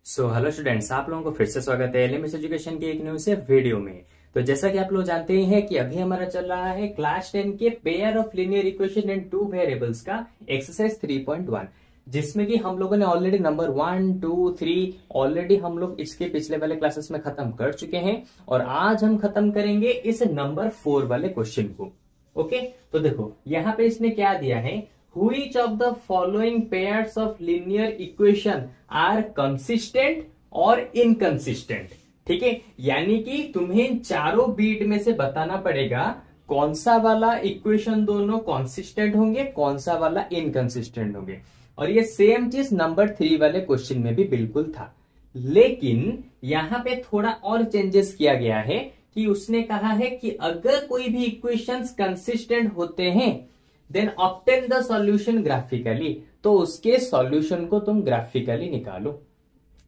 Hello students, आप लोगों को फिर से स्वागत है एलएमएस एजुकेशन के एक न्यू से वीडियो में। तो जैसा कि आप लोग जानते ही हैं कि अभी हमारा चल रहा है क्लास 10 के pair of linear equation and two variables का एक्सरसाइज 3.1, जिसमें कि हम लोगों ने ऑलरेडी नंबर 1, 2, 3 ऑलरेडी हम लोग इसके पिछले वाले क्लासेस में खत्म कर चुके हैं और आज हम खत्म करेंगे इस नंबर 4 वाले क्वेश्चन को। ओके, तो देखो यहाँ पे इसने क्या दिया है, Which of the following pairs of linear equation are consistent और inconsistent? ठीक है, यानी कि तुम्हें चारों बीट में से बताना पड़ेगा कौन सा वाला इक्वेशन दोनों कॉन्सिस्टेंट होंगे, कौन सा वाला इनकंसिस्टेंट होंगे। और ये सेम चीज नंबर 3 वाले क्वेश्चन में भी बिल्कुल था, लेकिन यहां पे थोड़ा और चेंजेस किया गया है कि उसने कहा है कि अगर कोई भी इक्वेशंस कंसिस्टेंट होते हैं then obtain the solution graphically, तो उसके सॉल्यूशन को तुम ग्राफिकली निकालो।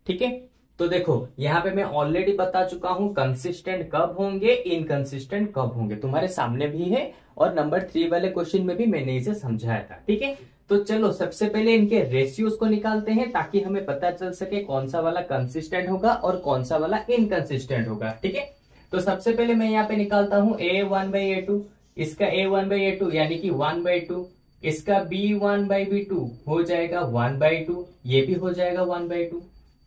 ठीक है, तो देखो यहां पे मैं ऑलरेडी बता चुका हूं कंसिस्टेंट कब होंगे, इनकंसिस्टेंट कब होंगे, तुम्हारे सामने भी है और नंबर 3 वाले क्वेश्चन में भी मैंने इसे समझाया था। ठीक है, तो चलो सबसे पहले इनके रेशियोज को निकालते हैं ताकि हमें पता चल सके कौन सा वाला कंसिस्टेंट होगा और कौन सा वाला इनकंसिस्टेंट होगा। ठीक है, तो सबसे पहले मैं यहाँ पे निकालता हूं A1/A2, इसका A1/A2 यानी कि 1/2, इसका B1/B2 हो जाएगा 1/2, ये भी हो जाएगा 1/2,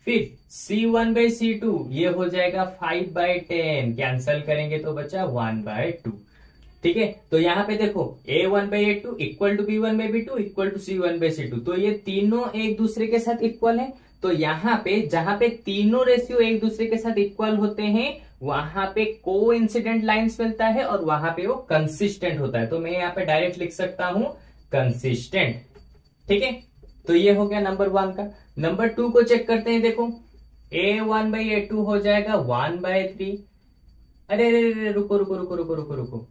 फिर C1/C2 ये हो जाएगा 5/10, कैंसल करेंगे तो बचा 1/2। ठीक है, तो यहाँ पे देखो A1/A2 equal to B1/B2 equal to C1/C2, तो ये तीनों एक दूसरे के साथ इक्वल है। तो यहाँ पे जहां पे तीनों रेशियो एक दूसरे के साथ इक्वल होते हैं वहां पे को इंसिडेंट लाइन्स मिलता है और वहां पे वो कंसिस्टेंट होता है। तो मैं यहाँ पे डायरेक्ट लिख सकता हूं कंसिस्टेंट। ठीक है, तो ये हो गया नंबर 1 का। नंबर 2 को चेक करते हैं। देखो A1/A2 हो जाएगा 1/3। अरे रुको रुको रुको रुको रुको रुको,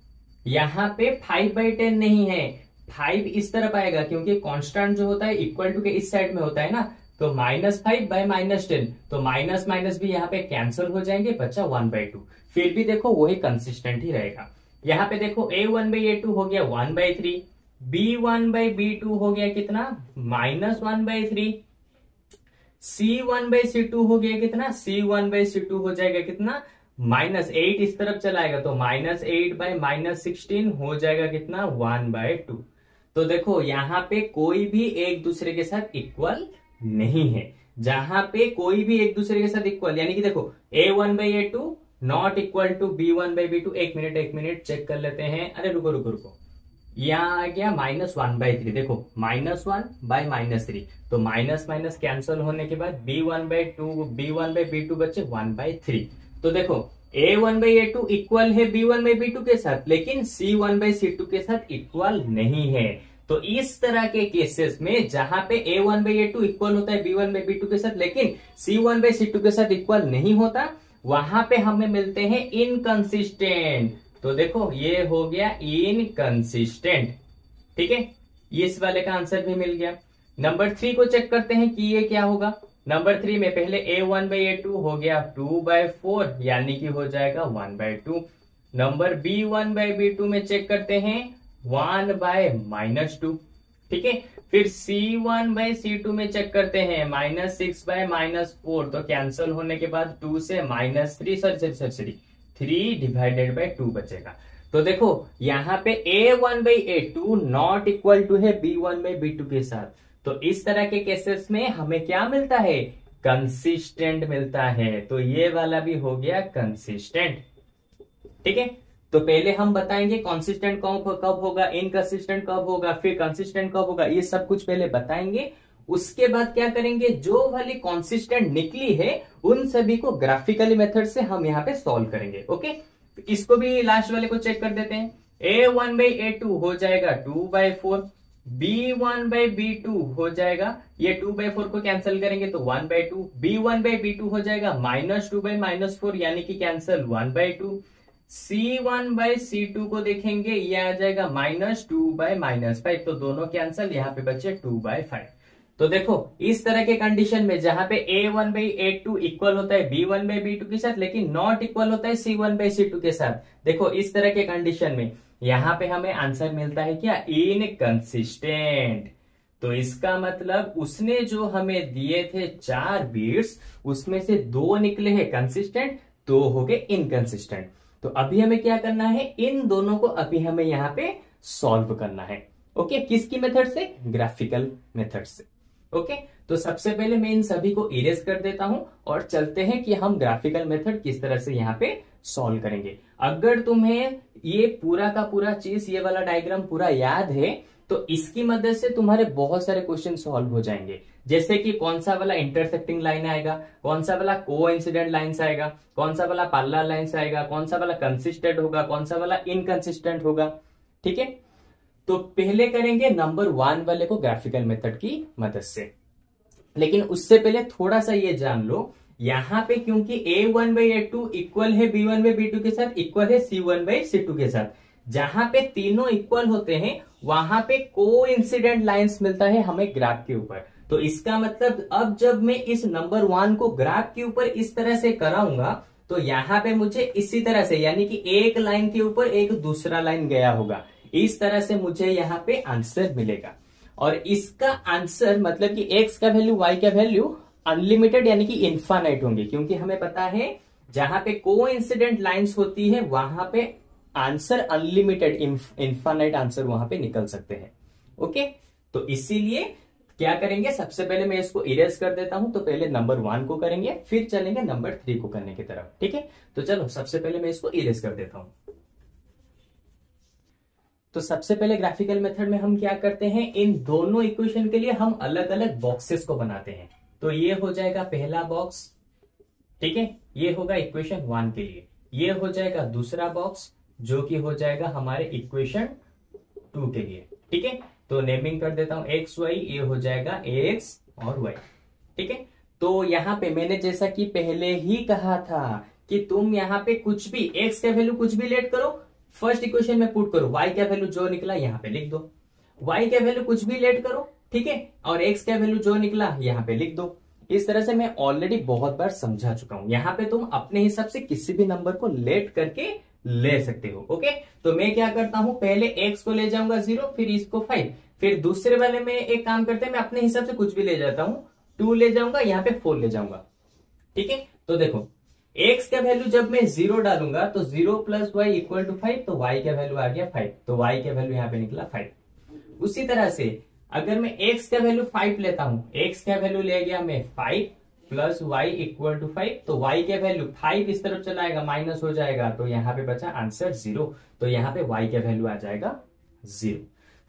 यहाँ पे 5/10 नहीं है, 5 इस तरफ आएगा क्योंकि कांस्टेंट जो होता है इक्वल टू के इस साइड में होता है ना, तो -5/-10, तो माइनस माइनस भी यहाँ पे कैंसिल हो जाएंगे, बचा 1/2। फिर भी देखो वही कंसिस्टेंट ही रहेगा। यहाँ पे देखो A1/A2 हो गया 1/3, B1/B2 हो गया कितना -1/3, C1/C2 हो गया कितना, C1/C2 हो जाएगा कितना -8, इस तरफ चलाएगा तो -8/-16 हो जाएगा कितना 1/2। तो देखो यहाँ पे कोई भी एक दूसरे के साथ इक्वल नहीं है। जहां पे कोई भी एक दूसरे के साथ इक्वल, यानी कि देखो A1/A2 not equal to B1/B2। एक मिनट चेक कर लेते हैं। अरे रुको रुको रुको, यहां आ गया -1/3। देखो -1/-3, तो माइनस माइनस कैंसल होने के बाद B1/B2 बचे 1/3। तो देखो A1/A2 इक्वल है B1/B2 के साथ, लेकिन C1/C2 के साथ इक्वल नहीं है। तो इस तरह के केसेस में जहां पे A1/A2 इक्वल होता है B1/B2 के साथ, लेकिन C1/C2 के साथ इक्वल नहीं होता, वहां पे हमें मिलते हैं इनकंसिस्टेंट। तो देखो ये हो गया इनकंसिस्टेंट। ठीक है, इस वाले का आंसर भी मिल गया। नंबर 3 को चेक करते हैं कि ये क्या होगा। नंबर 3 में पहले A1/A2 हो गया 2/4, यानी कि हो जाएगा 1/2। नंबर B1/B2 में चेक करते हैं 1/-2। ठीक है, फिर C1/C2 में चेक करते हैं -6/-4, तो कैंसल होने के बाद 2 से -3/2 बचेगा। तो देखो यहाँ पे A1/A2 नॉट इक्वल टू है B1/B2 के साथ, तो इस तरह के केसेस में हमें क्या मिलता है, कंसिस्टेंट मिलता है। तो ये वाला भी हो गया कंसिस्टेंट। ठीक है, तो पहले हम बताएंगे कंसिस्टेंट कब होगा, इनकंसिस्टेंट कब होगा, फिर कंसिस्टेंट कब होगा, ये सब कुछ पहले बताएंगे। उसके बाद क्या करेंगे, जो वाली कंसिस्टेंट निकली है उन सभी को ग्राफिकली मेथड से हम यहाँ पे सॉल्व करेंगे। ओके, तो इसको भी लास्ट वाले को चेक कर देते हैं। A1/A2 हो जाएगा 2/4, B1/B2 हो जाएगा, ये 2/4 को कैंसिल करेंगे तो 1/2, B1/B2 हो जाएगा -2/-4, यानी कि कैंसिल 1/2। C1/C2 को देखेंगे, ये आ जाएगा -2/-5, तो दोनों कैंसिल, यहाँ पे बचे 2/5। तो देखो इस तरह के कंडीशन में जहां पे A1/A2 इक्वल होता है B1/B2 के साथ, लेकिन नॉट इक्वल होता है C1/C2 के साथ, देखो इस तरह के कंडीशन में यहां पे हमें आंसर मिलता है क्या, इनकंसिस्टेंट। तो इसका मतलब उसने जो हमें दिए थे 4 बीट्स, उसमें से 2 निकले हैं कंसिस्टेंट, 2 हो गए इनकंसिस्टेंट। तो अभी हमें क्या करना है, इन दोनों को अभी हमें यहां पे सॉल्व करना है। ओके, किसकी मेथड से, ग्राफिकल मेथड से। ओके, तो सबसे पहले मैं इन सभी को इरेज कर देता हूं और चलते हैं कि हम ग्राफिकल मेथड किस तरह से यहां पे सॉल्व करेंगे। अगर तुम्हें ये पूरा का पूरा चीज, ये वाला डायग्राम पूरा याद है, तो इसकी मदद से तुम्हारे बहुत सारे क्वेश्चन सॉल्व हो जाएंगे। जैसे कि कौन सा वाला इंटरसेक्टिंग लाइन आएगा, कौन सा वाला कोइंसिडेंट लाइंस आएगा, कौन सा वाला पैरेलल लाइंस आएगा, कौन सा वाला कंसिस्टेंट होगा, कौन सा वाला इनकंसिस्टेंट होगा। ठीक है, तो पहले करेंगे नंबर 1 वाले को ग्राफिकल मेथड की मदद से। लेकिन उससे पहले थोड़ा सा ये जान लो, यहां पे क्योंकि A1/A2 इक्वल है B1/B2 के साथ, इक्वल है C1/C2 के साथ, जहां पे तीनों इक्वल होते हैं वहां पे कोइंसिडेंट लाइंस मिलता है हमें ग्राफ के ऊपर। तो इसका मतलब अब जब मैं इस नंबर 1 को ग्राफ के ऊपर इस तरह से कराऊंगा, तो यहां पे मुझे इसी तरह से, यानी कि एक लाइन के ऊपर एक दूसरा लाइन गया होगा, इस तरह से मुझे यहाँ पे आंसर मिलेगा। और इसका आंसर मतलब कि x का वैल्यू, y का वैल्यू अनलिमिटेड यानी कि इन्फानाइट होंगे, क्योंकि हमें पता है जहां पे कोइंसिडेंट लाइंस होती है वहां पे आंसर अनलिमिटेड, इन्फानाइट आंसर वहां पे निकल सकते हैं। ओके, तो इसीलिए क्या करेंगे, सबसे पहले मैं इसको इरेज कर देता हूं। तो पहले नंबर 1 को करेंगे, फिर चलेंगे नंबर 3 को करने की तरफ। ठीक है, तो चलो सबसे पहले मैं इसको इरेज कर देता हूं। तो सबसे पहले ग्राफिकल मेथड में हम क्या करते हैं, इन दोनों इक्वेशन के लिए हम अलग अलग बॉक्सेस को बनाते हैं। तो ये हो जाएगा पहला बॉक्स, ठीक है, ये होगा इक्वेशन 1 के लिए। ये हो जाएगा दूसरा बॉक्स जो कि हो जाएगा हमारे इक्वेशन 2 के लिए। ठीक है, तो नेमिंग कर देता हूं एक्स वाई, ये हो जाएगा एक्स और वाई। ठीक है, तो यहां पे मैंने जैसा कि पहले ही कहा था कि तुम यहां पे कुछ भी एक्स का वैल्यू कुछ भी लेट करो, फर्स्ट इक्वेशन में पुट करो, y का वैल्यू जो निकला यहां पे लिख दो, y का वैल्यू कुछ भी लेट करो, ठीक है, और x का वैल्यू जो निकला यहां पे लिख दो। इस तरह से मैं ऑलरेडी बहुत बार समझा चुका हूं। यहां पे तुम अपने हिसाब से किसी भी नंबर को लेट करके ले सकते हो। ओके, तो मैं क्या करता हूं, पहले x को ले जाऊंगा 0, फिर इसको 5, फिर दूसरे वाले में एक काम करते हैं, मैं अपने हिसाब से कुछ भी ले जाता हूं, 2 ले जाऊंगा, यहां पे 4 ले जाऊंगा। ठीक है, तो देखो x का वैल्यू जब मैं 0 डालूंगा तो 0 + y = 5, तो y का वैल्यू आ गया 5, तो y का वैल्यू यहां पे निकला 5। उसी तरह से अगर मैं x का वैल्यू 5 लेता हूं, x का वैल्यू ले गया मैं 5 + y = 5, तो y का वैल्यू 5 इस तरफ चलाएगा, माइनस हो जाएगा, तो यहां पे बचा आंसर 0, तो यहां पे y का वैल्यू आ जाएगा 0।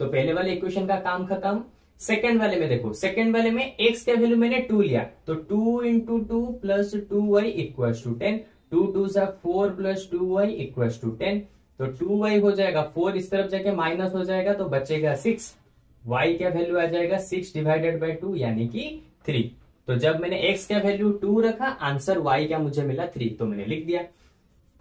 तो पहले वाले इक्वेशन का काम खत्म। सेकेंड वाले में देखो, सेकेंड वाले में x का वैल्यू मैंने 2 लिया, तो 2 × 2 + 2y = 10, 2 × 2 = 4 + 2y = 10, तो 2y हो जाएगा 4, इस तरफ जाके माइनस हो जाएगा, तो बचेगा 6, y का वैल्यू आ जाएगा 6 / 2 यानी कि 3। तो जब मैंने x का वैल्यू 2 रखा, आंसर y का मुझे मिला 3, तो मैंने लिख दिया।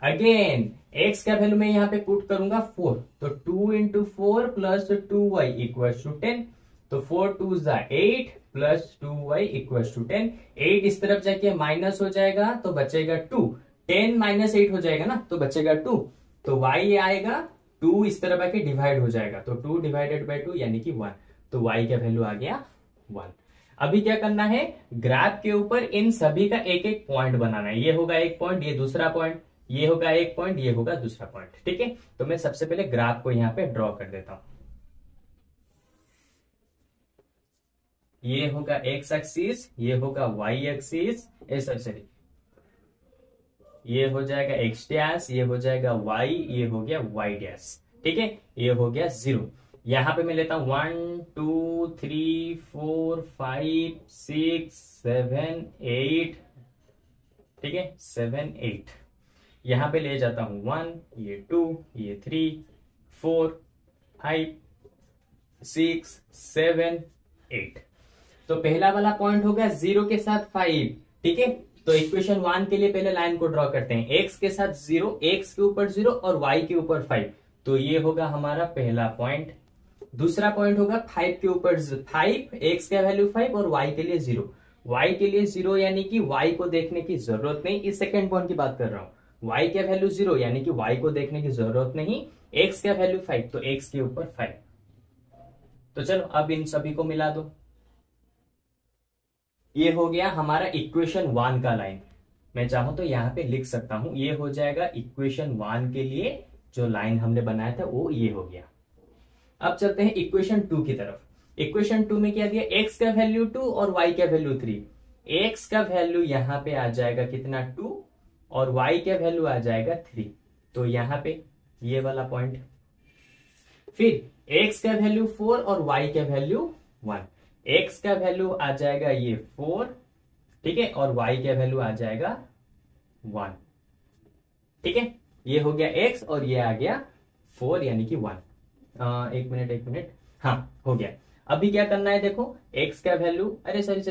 अगेन x का वैल्यू मैं यहाँ पे पुट करूंगा 4, तो 2 × 4 + 2y = 10, तो 4 × 2 = 8 + 2y = 10, 8 इस तरफ जाके माइनस हो जाएगा, तो बचेगा 2, 10 - 8 हो जाएगा ना, तो बचेगा 2, तो y आएगा 2 इस तरफ आके डिवाइड हो जाएगा, तो 2 / 2 यानी कि 1, तो y का वैल्यू आ गया 1। अभी क्या करना है, ग्राफ के ऊपर इन सभी का एक एक पॉइंट बनाना है। ये होगा एक पॉइंट, ये दूसरा पॉइंट, ये होगा एक पॉइंट, ये होगा दूसरा पॉइंट। ठीक है, तो मैं सबसे पहले ग्राफ को यहां पे ड्रॉ कर देता हूं। ये होगा x एक्सिस, ये होगा y एक्सिस, सॉरी ये हो जाएगा x', ये हो जाएगा y, ये हो गया y'। ठीक है, ये हो गया 0। यहां पे मैं लेता हूं 1 2 3 4 5 6 7 8, ठीक है, 7 8, यहां पे ले जाता हूं 1, ये 2, ये 3 4 5 6 7 8। तो पहला वाला पॉइंट हो गया 0 के साथ 5। ठीक है, तो इक्वेशन 1 के लिए पहले लाइन को ड्रॉ करते हैं, x के साथ 0, x के ऊपर 0 और y के ऊपर 5, तो ये होगा हमारा पहला पॉइंट। दूसरा पॉइंट होगा 5 के ऊपर 5, x का वैल्यू 5 और y के लिए 0, y के लिए 0 यानी कि y को देखने की जरूरत नहीं, इस सेकेंड पॉइंट की बात कर रहा हूं। y का वैल्यू 0 यानी कि y को देखने की जरूरत नहीं, x का वैल्यू 5, तो x के ऊपर 5, तो चलो अब इन सभी को मिला दो। ये हो गया हमारा इक्वेशन 1 का लाइन। मैं चाहूं तो यहां पे लिख सकता हूं, ये हो जाएगा इक्वेशन 1 के लिए जो लाइन हमने बनाया था वो ये हो गया। अब चलते हैं इक्वेशन 2 की तरफ। इक्वेशन 2 में क्या दिया, x का वैल्यू 2 और y का वैल्यू 3। x का वैल्यू यहां पे आ जाएगा कितना 2 और y का वैल्यू आ जाएगा 3। तो यहां पे ये वाला पॉइंट, फिर x का वैल्यू 4 और y का वैल्यू 1। x का वैल्यू आ जाएगा ये 4, ठीक है, और y का वैल्यू आ जाएगा 1, ठीक है। ये हो गया x और ये आ गया 4 यानी कि 1। एक मिनट, हाँ हो गया। अभी क्या करना है देखो, x का वैल्यू, अरे सॉरी,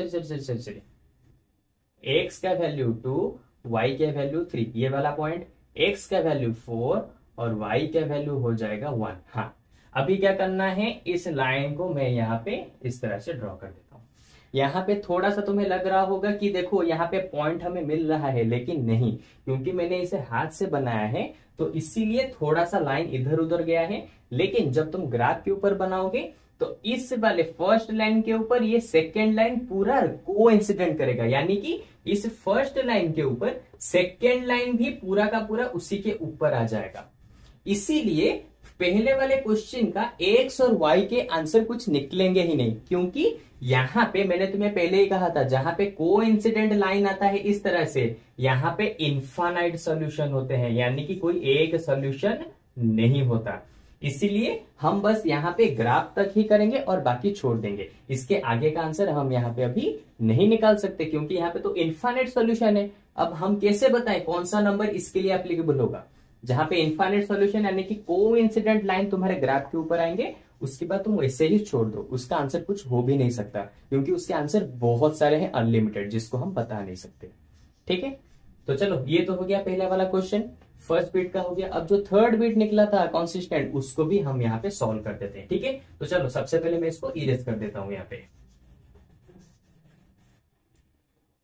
x का वैल्यू 2, y का वैल्यू 3, ये वाला पॉइंट, x का वैल्यू 4 और y का वैल्यू हो जाएगा 1। हाँ, अभी क्या करना है, इस लाइन को मैं यहाँ पे इस तरह से ड्रॉ कर देता हूं। यहाँ पे थोड़ा सा तुम्हें लग रहा होगा कि देखो यहाँ पे पॉइंट हमें मिल रहा है, लेकिन नहीं, क्योंकि मैंने इसे हाथ से बनाया है तो इसीलिए थोड़ा सा लाइन इधर उधर गया है। लेकिन जब तुम ग्राफ के ऊपर बनाओगे तो इस वाले फर्स्ट लाइन के ऊपर ये सेकेंड लाइन पूरा कोइंसिडेंट करेगा, यानी कि इस फर्स्ट लाइन के ऊपर सेकेंड लाइन भी पूरा का पूरा उसी के ऊपर आ जाएगा। इसीलिए पहले वाले क्वेश्चन का एक्स और वाई के आंसर कुछ निकलेंगे ही नहीं, क्योंकि यहां पे मैंने तुम्हें पहले ही कहा था, जहां पे कोइंसिडेंट लाइन आता है इस तरह से, यहां पे इनफाइनाइट सॉल्यूशन होते हैं, यानी कि कोई एक सॉल्यूशन नहीं होता। इसीलिए हम बस यहाँ पे ग्राफ तक ही करेंगे और बाकी छोड़ देंगे। इसके आगे का आंसर हम यहाँ पे अभी नहीं निकाल सकते, क्योंकि यहाँ पे तो इनफाइनाइट सॉल्यूशन है। अब हम कैसे बताएं कौन सा नंबर इसके लिए एप्लीकेबल होगा। जहां पे इनफाइनाइट सॉल्यूशन यानी कि कोइंसिडेंट लाइन तुम्हारे ग्राफ के ऊपर आएंगे, उसके बाद तुम वैसे ही छोड़ दो, उसका आंसर कुछ हो भी नहीं सकता, क्योंकि उसके आंसर बहुत सारे हैं अनलिमिटेड, जिसको हम बता नहीं सकते। ठीक है, तो चलो ये तो हो गया पहला वाला क्वेश्चन, फर्स्ट बीट का हो गया। अब जो थर्ड बीट निकला था कॉन्सिस्टेंट, उसको भी हम यहाँ पे सॉल्व कर देते हैं। ठीक है, तो चलो सबसे पहले मैं इसको इरेज कर देता हूं यहाँ पे।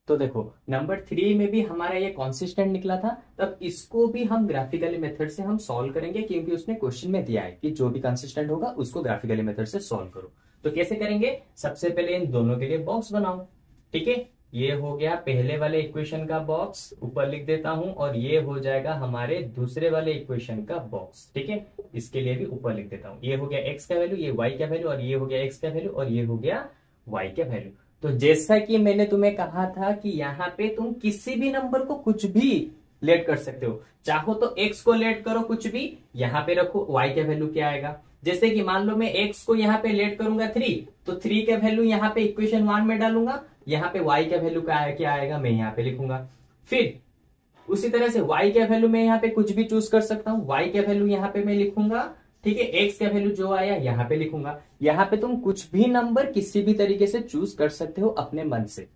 तो देखो नंबर 3 में भी हमारा ये कॉन्सिस्टेंट निकला था, तब इसको भी हम ग्राफिकली मेथड से हम सॉल्व करेंगे, क्योंकि उसने क्वेश्चन में दिया है कि जो भी कंसिस्टेंट होगा उसको ग्राफिकली मेथड से सॉल्व करो। तो कैसे करेंगे, सबसे पहले इन दोनों के लिए बॉक्स बनाओ। ठीक है, ये हो गया पहले वाले इक्वेशन का बॉक्स, ऊपर लिख देता हूं, और ये हो जाएगा हमारे दूसरे वाले इक्वेशन का बॉक्स। ठीक है, इसके लिए भी ऊपर लिख देता हूं। ये हो गया एक्स का वैल्यू, ये वाई का वैल्यू, और ये हो गया एक्स का वैल्यू, और ये हो गया वाई का वैल्यू। तो जैसा कि मैंने तुम्हें कहा था कि यहाँ पे तुम किसी भी नंबर को कुछ भी लेट कर सकते हो, चाहो तो x को लेट करो कुछ भी, यहाँ पे रखो, y का वैल्यू क्या आएगा। जैसे कि मान लो मैं x को यहाँ पे लेट करूंगा 3, तो 3 का वैल्यू यहाँ पे इक्वेशन 1 में डालूंगा, यहाँ पे y का वैल्यू क्या आएगा मैं यहाँ पे लिखूंगा। फिर उसी तरह से y का वैल्यू मैं यहाँ पे कुछ भी चूज कर सकता हूँ, y का वैल्यू यहाँ पे मैं लिखूंगा। ठीक है, x का वैल्यू जो आया यहाँ पे लिखूंगा। यहाँ पे तुम कुछ भी नंबर किसी भी तरीके से चूज कर सकते हो अपने मन से।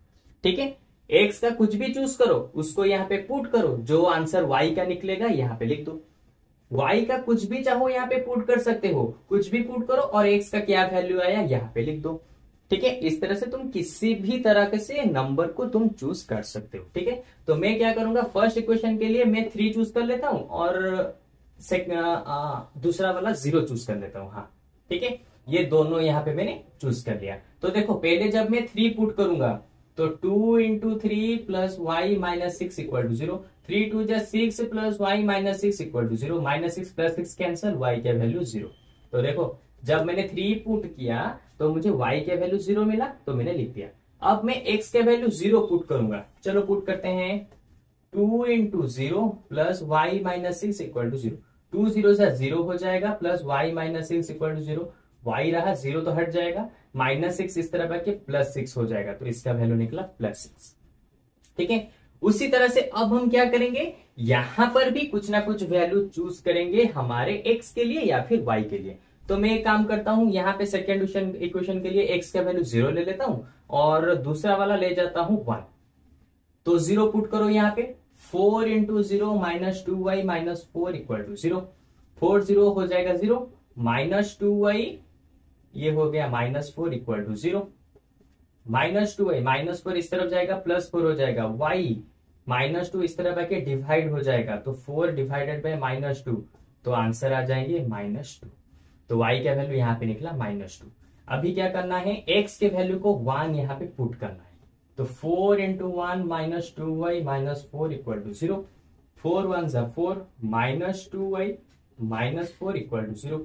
ठीक है, x का कुछ भी चूज करो, उसको यहाँ पे पुट करो, जो आंसर y का निकलेगा यहाँ पे लिख दो। y का कुछ भी चाहो यहाँ पे पुट कर सकते हो, कुछ भी पुट करो, और x का क्या वैल्यू आया यहाँ पे लिख दो। ठीक है, इस तरह से तुम किसी भी तरह से नंबर को तुम चूज कर सकते हो। ठीक है, तो मैं क्या करूंगा, फर्स्ट इक्वेशन के लिए मैं 3 चूज कर लेता हूं, और दूसरा वाला 0 चूज कर लेता हूं। हाँ ठीक है, ये दोनों यहाँ पे मैंने चूज कर लिया। तो देखो पहले जब मैं 3 पुट करूंगा तो 2 into 3 plus y minus 6 equal to 0, 3 2 जा 6 plus y minus 6 equal to 0, minus 6 plus 6 cancel, y का वैल्यू 0। तो देखो जब मैंने 3 पुट किया तो मुझे y का वैल्यू 0 मिला, तो मैंने लिख दिया। अब मैं x का वैल्यू 0 पुट करूंगा, चलो पुट करते हैं। 2 into 0 plus y minus 6 equal to 0, 2 0 से 0 हो जाएगा, plus y minus 6 equal to 0, y रहा 0 तो हट जाएगा, माइनस 6 इस तरह के प्लस 6 हो जाएगा, तो इसका वैल्यू निकला प्लस 6। ठीक है, उसी तरह से अब हम क्या करेंगे, यहां पर भी कुछ ना कुछ वैल्यू चूज करेंगे हमारे x के लिए या फिर y के लिए। तो मैं एक काम करता हूं, यहाँ पे सेकेंड इक्वेशन के लिए x का वैल्यू 0 ले लेता हूं, और दूसरा वाला ले जाता हूं 1। तो 0 पुट करो यहाँ पे, 4 into 0 minus 2y minus 4 equal to 0, 4 0 हो जाएगा 0, माइनस 2y ये हो गया minus 4 equal to 0, minus 2y minus 4 इस तरफ जाएगा, प्लस 4 हो जाएगा, y माइनस 2 इस तरफ आके डिवाइड हो जाएगा, तो 4 डिवाइडेड बाय माइनस 2, तो आंसर आ जाएंगे माइनस 2। तो y का वैल्यू यहाँ पे निकला माइनस 2। अभी क्या करना है, x के वैल्यू को 1 यहाँ पे पुट करना है। तो 4 into 1 minus 2y minus 4 equal to 0। 4 1 जा 4 minus 2y minus 4 equal to 0।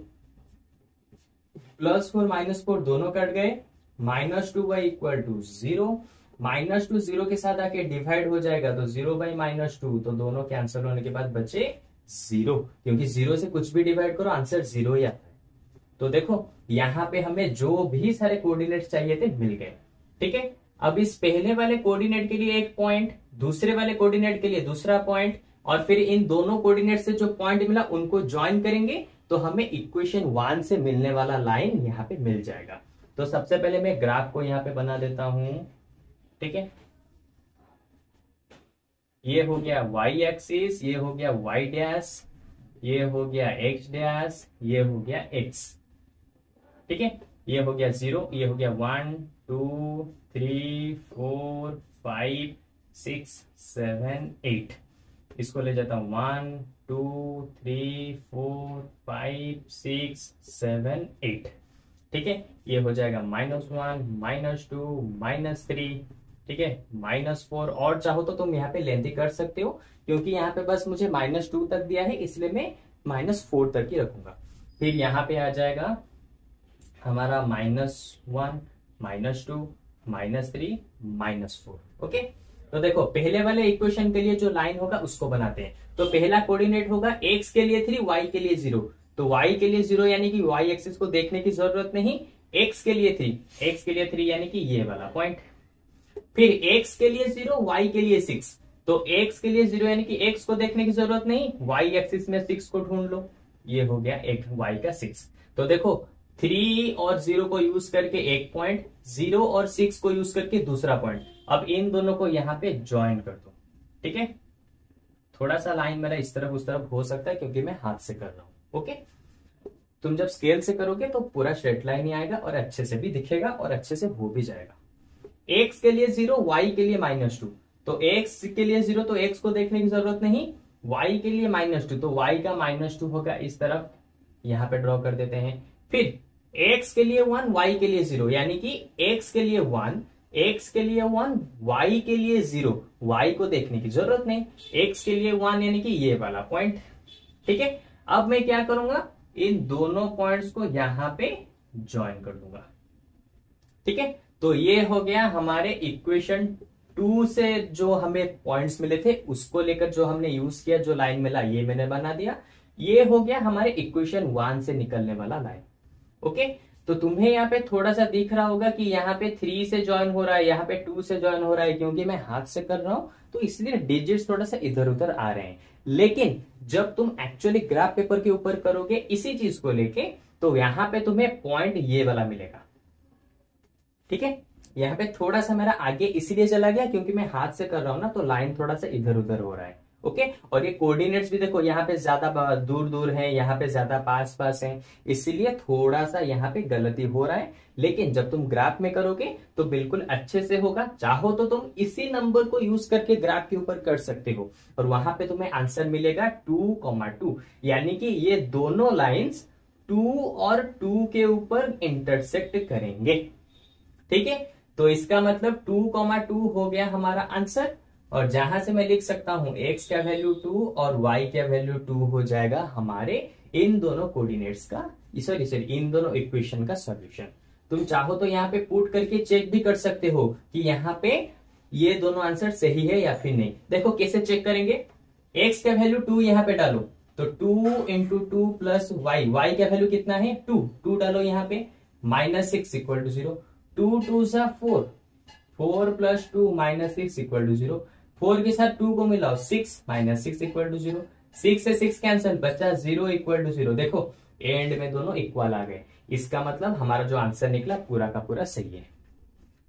Plus 4 minus 4 दोनों कट गए, minus 2y equal to 0। Minus 2 0 के साथ आके डिवाइड हो जाएगा तो 0 बाई माइनस 2, तो दोनों कैंसिल होने के बाद बचे 0, क्योंकि 0 से कुछ भी डिवाइड करो आंसर 0 ही आता है। तो देखो यहाँ पे हमें जो भी सारे कोऑर्डिनेट्स चाहिए थे मिल गए। ठीक है, अब इस पहले वाले कोऑर्डिनेट के लिए एक पॉइंट, दूसरे वाले कोऑर्डिनेट के लिए दूसरा पॉइंट, और फिर इन दोनों कोऑर्डिनेट से जो पॉइंट मिला उनको ज्वाइन करेंगे तो हमें इक्वेशन 1 से मिलने वाला लाइन यहाँ पे मिल जाएगा। तो सबसे पहले मैं ग्राफ को यहाँ पे बना देता हूं। ठीक है, ये हो गया y एक्सिस, ये हो गया y डैश, ये हो गया x डैश, ये हो गया x। ठीक है, ये हो गया 0, ये हो गया 1 2 3 4 5 6 7 8। इसको ले जाता हूं 1 2 3 4 5 6 7 8। ठीक है, ये हो जाएगा -1 -2 -3। ठीक है, -4, और चाहो तो तुम यहाँ पे लेंथी कर सकते हो, क्योंकि यहाँ पे बस मुझे -2 तक दिया है, इसलिए मैं -4 तक ही रखूंगा। फिर यहाँ पे आ जाएगा हमारा -1 -2 -3 -4। ओके, तो देखो पहले वाले इक्वेशन के लिए जो लाइन होगा उसको बनाते हैं। तो पहला कोऑर्डिनेट होगा x के लिए 3, y के लिए 0। तो y के लिए 0 यानी कि y एक्सिस को देखने की जरूरत नहीं, x के लिए 3, x के लिए 3 यानी कि ये वाला पॉइंट। फिर x के लिए 0, y के लिए 6। तो x के लिए 0 यानी कि x को देखने की जरूरत नहीं, y एक्सिस में 6 को ढूंढ लो, ये हो गया एक y का 6। तो देखो 3 और 0 को यूज करके एक पॉइंट, 0 और 6 को यूज करके दूसरा पॉइंट। अब इन दोनों को यहाँ पे ज्वाइन कर दो। ठीक है, थोड़ा सा लाइन मेरा इस तरफ उस तरफ हो सकता है क्योंकि मैं हाथ से कर रहा हूं। ओके, तुम जब स्केल से करोगे तो पूरा स्ट्रेट लाइन ही आएगा और अच्छे से भी दिखेगा और अच्छे से हो भी जाएगा। x के लिए 0, y के लिए -2। तो x के लिए 0 तो x को देखने की जरूरत नहीं, y के लिए -2 तो y का -2 होगा इस तरफ, यहां पे ड्रॉ कर देते हैं। फिर x के लिए 1, y के लिए 0, यानी कि x के लिए 1, x के लिए 1, y के लिए 0, y को देखने की जरूरत नहीं, x के लिए 1 यानी कि ये वाला पॉइंट। ठीक है, अब मैं क्या करूंगा, इन दोनों पॉइंट्स को यहां पे ज्वाइन कर दूंगा। ठीक है, तो ये हो गया हमारे इक्वेशन 2 से जो हमें पॉइंट्स मिले थे उसको लेकर जो हमने यूज किया, जो लाइन मिला ये मैंने बना दिया। ये हो गया हमारे इक्वेशन 1 से निकलने वाला लाइन। ओके, तो तुम्हें यहाँ पे थोड़ा सा दिख रहा होगा कि यहाँ पे 3 से ज्वाइन हो रहा है, यहाँ पे 2 से ज्वाइन हो रहा है, क्योंकि मैं हाथ से कर रहा हूं तो इसलिए डिजिट्स थोड़ा सा इधर उधर आ रहे हैं। लेकिन जब तुम एक्चुअली ग्राफ पेपर के ऊपर करोगे इसी चीज को लेके, तो यहाँ पे तुम्हें पॉइंट ये वाला मिलेगा। ठीक है, यहाँ पे थोड़ा सा मेरा आगे इसीलिए चला गया क्योंकि मैं हाथ से कर रहा हूं ना, तो लाइन थोड़ा सा इधर उधर हो रहा है। ओके, और ये कोऑर्डिनेट्स भी देखो यहाँ पे ज्यादा दूर दूर है, यहाँ पे ज्यादा पास पास है, इसीलिए थोड़ा सा यहाँ पे गलती हो रहा है। लेकिन जब तुम ग्राफ में करोगे तो बिल्कुल अच्छे से होगा। चाहो तो तुम इसी नंबर को यूज करके ग्राफ के ऊपर कर सकते हो और वहां पे तुम्हें आंसर मिलेगा 2,2, यानी कि ये दोनों लाइन्स 2 और 2 के ऊपर इंटरसेक्ट करेंगे। ठीक है, तो इसका मतलब 2,2 हो गया हमारा आंसर, और जहां से मैं लिख सकता हूं x का वैल्यू 2 और y का वैल्यू 2 हो जाएगा हमारे इन दोनों कोऑर्डिनेट्स का, सॉरी इन दोनों इक्वेशन का सॉल्यूशन। तुम चाहो तो यहाँ पे पुट करके चेक भी कर सकते हो कि यहाँ पे ये दोनों आंसर सही है या फिर नहीं। देखो कैसे चेक करेंगे, x का वैल्यू 2 यहाँ पे डालो तो 2 इंटू 2 प्लस y का वैल्यू कितना है 2 डालो यहाँ पे, -6 इक्वल टू 0, 2 2 सा 4, 4 प्लस 2 -6 इक्वल टू 0, 4 के साथ 2 को मिलाओ 6 -6 इक्वल टू 0, 6 से 6 कैंसिल, बचा 0 इक्वल टू 0। देखो एंड में दोनों इक्वल आ गए, इसका मतलब हमारा जो आंसर निकला पूरा का पूरा सही है।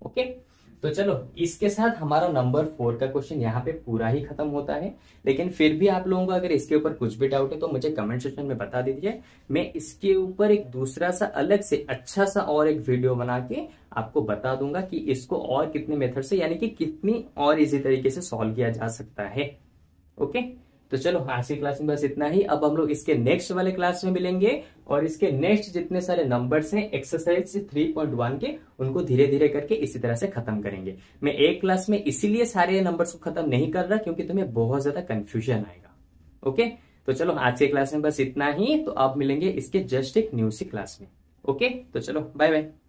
ओके, तो चलो इसके साथ हमारा नंबर 4 का क्वेश्चन यहाँ पे पूरा ही खत्म होता है। लेकिन फिर भी आप लोगों को अगर इसके ऊपर कुछ भी डाउट है तो मुझे कमेंट सेक्शन में बता दीजिए, मैं इसके ऊपर एक दूसरा सा अलग से अच्छा सा और एक वीडियो बना के आपको बता दूंगा कि इसको और कितने मेथड से, यानी कि कितनी और इजी तरीके से सॉल्व किया जा सकता है। ओके, तो चलो आज की क्लास में बस इतना ही। अब हम लोग इसके नेक्स्ट वाले क्लास में मिलेंगे और इसके नेक्स्ट जितने सारे नंबर्स हैं एक्सरसाइज 3.1 के, उनको धीरे धीरे करके इसी तरह से खत्म करेंगे। मैं एक क्लास में इसीलिए सारे नंबर्स को खत्म नहीं कर रहा क्योंकि तुम्हें बहुत ज्यादा कंफ्यूजन आएगा। ओके, तो चलो आज के क्लास में बस इतना ही। तो आप मिलेंगे इसके जस्ट एक न्यू सी क्लास में। ओके, तो चलो बाय बाय।